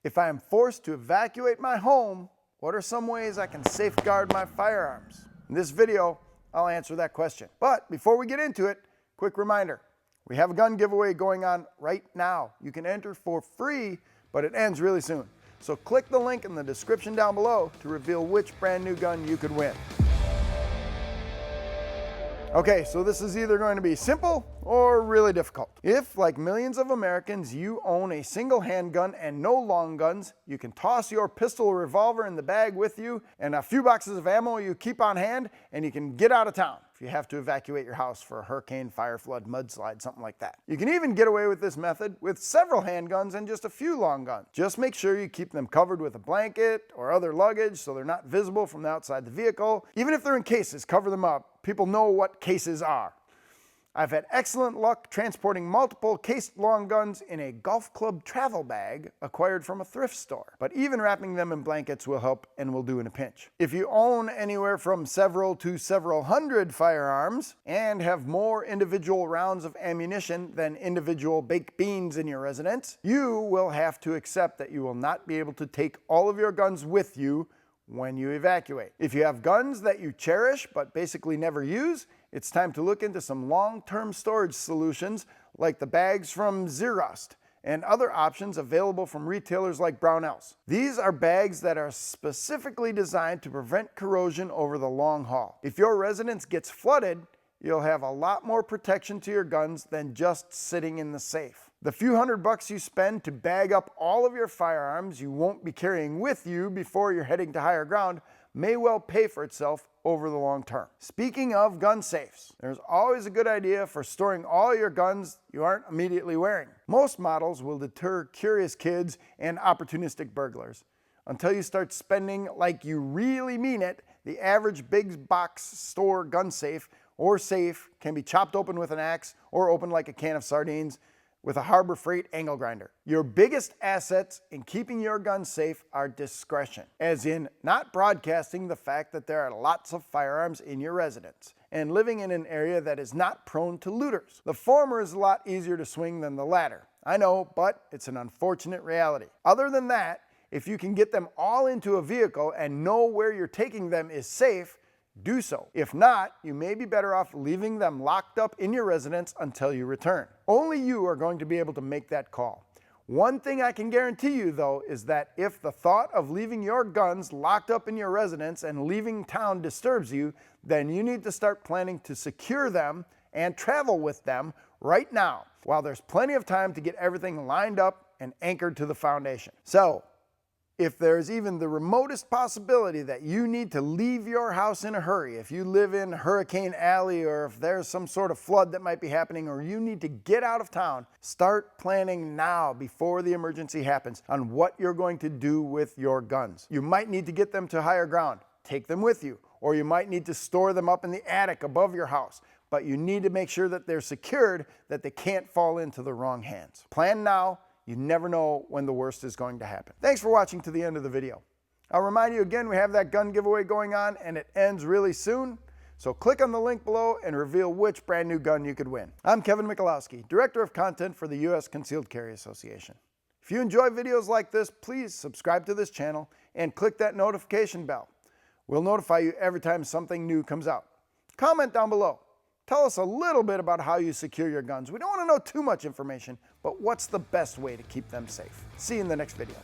If I am forced to evacuate my home, what are some ways I can safeguard my firearms? In this video, I'll answer that question. But before we get into it, quick reminder. We have a gun giveaway going on right now. You can enter for free, but it ends really soon. So click the link in the description down below to reveal which brand new gun you could win. Okay, so this is either going to be simple or really difficult. If, like millions of Americans, you own a single handgun and no long guns, you can toss your pistol or revolver in the bag with you and a few boxes of ammo you keep on hand, and you can get out of town if you have to evacuate your house for a hurricane, fire, flood, mudslide, something like that. You can even get away with this method with several handguns and just a few long guns. Just make sure you keep them covered with a blanket or other luggage so they're not visible from outside the vehicle. Even if they're in cases, cover them up. People know what cases are. I've had excellent luck transporting multiple cased long guns in a golf club travel bag acquired from a thrift store. But even wrapping them in blankets will help and will do in a pinch. If you own anywhere from several to several hundred firearms and have more individual rounds of ammunition than individual baked beans in your residence, you will have to accept that you will not be able to take all of your guns with you when you evacuate. If you have guns that you cherish but basically never use, it's time to look into some long-term storage solutions like the bags from Zerust and other options available from retailers like Brownells. These are bags that are specifically designed to prevent corrosion over the long haul. If your residence gets flooded, you'll have a lot more protection to your guns than just sitting in the safe. The few $100 you spend to bag up all of your firearms you won't be carrying with you before you're heading to higher ground may well pay for itself over the long term. Speaking of gun safes, there's always a good idea for storing all your guns you aren't immediately wearing. Most models will deter curious kids and opportunistic burglars. Until you start spending like you really mean it, the average big box store gun safe or safe can be chopped open with an axe or opened like a can of sardines with a Harbor Freight angle grinder. Your biggest assets in keeping your gun safe are discretion, as in not broadcasting the fact that there are lots of firearms in your residence and living in an area that is not prone to looters. The former is a lot easier to swing than the latter. I know, but it's an unfortunate reality. Other than that, if you can get them all into a vehicle and know where you're taking them is safe, do so. If not, you may be better off leaving them locked up in your residence until you return. Only you are going to be able to make that call. One thing I can guarantee you, though, is that if the thought of leaving your guns locked up in your residence and leaving town disturbs you, then you need to start planning to secure them and travel with them right now, while there's plenty of time to get everything lined up and anchored to the foundation. So, if there's even the remotest possibility that you need to leave your house in a hurry, if you live in Hurricane Alley or if there's some sort of flood that might be happening or you need to get out of town, start planning now before the emergency happens on what you're going to do with your guns. You might need to get them to higher ground. Take them with you. Or you might need to store them up in the attic above your house. But you need to make sure that they're secured, that they can't fall into the wrong hands. Plan now. You never know when the worst is going to happen. Thanks for watching to the end of the video. I'll remind you again, we have that gun giveaway going on and it ends really soon. So click on the link below and reveal which brand new gun you could win. I'm Kevin Michalowski, Director of Content for the U.S. Concealed Carry Association. If you enjoy videos like this, please subscribe to this channel and click that notification bell. We'll notify you every time something new comes out. Comment down below. Tell us a little bit about how you secure your guns. We don't want to know too much information, but what's the best way to keep them safe? See you in the next video.